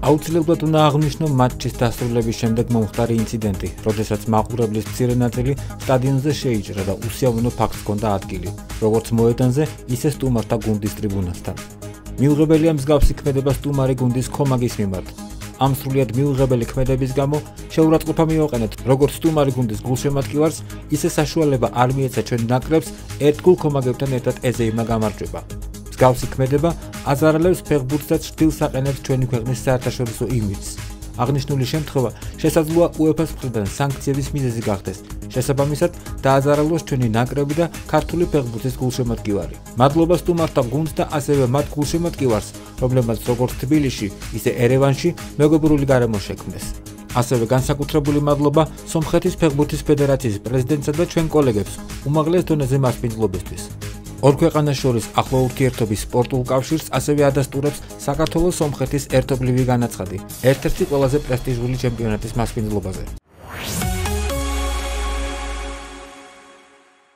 აუცილებლად უნდა აღვნიშნო მატჩის დასრულების შემდეგ მომხდარი ინციდენტი, როდესაც მაყურებლის მცირე ნაწილი სტადიონზე შეიჭრა და უსიამოვნო ფაქტს ჰქონდა ადგილი, როგორც მოედანზე, ისე სტუმართა გუნდის ტრიბუნასთან. მიუღებელია მსგავსი ქმედება სტუმარი გუნდის ქომაგის მიმართ. ამ სრულიად მიუღებელი ქმედების გამო შეურაცხყოფა მივაყენეთ როგორც სტუმარი გუნდის გულშემატკივარს, ისე საშუალება არ მიეცა ჩვენ ნაკრებს ერთ გულ ქომაგებთან ერთად ეზეიმა გამარჯვება. მსგავსი ქმედება აზარალებს ფეხბურთს და ჭრილს აყენებს ჩვენი ქვეყნის საერთაშორისო იმიჯს. აღნიშნული შემთხვევა შესაძლოა UEFA-ს მხრიდან სანქციების მიზეზი გახდეს. შესაბამისად, დააზარალოს ჩვენი ნაკრები და ქართული ფეხბურთის გულშემატკივარი. მადლობა სტუმართა გუნდს და ასევე მათ გულშემატკივარს, რომლებმაც როგორც თბილისში, ისე ერევანში მეგობრული გარემო შექმნეს. ასევე განსაკუთრებული მადლობა სომხეთის ფეხბურთის ფედერაციის პრეზიდენტსა და ჩვენ კოლეგებს უმაღლეს დონეზე მასპინძლობისთვის. ორ ქვეყანას შორის ახლო ურთიერთობის სპორტულ კავშირს ასევე ადასტურებს საქართველოს-სომხეთის ერთობლივი განაცხადი, ერთ-ერთი ყველაზე პრესტიჟული ჩემპიონატის მასპინძლობაზე.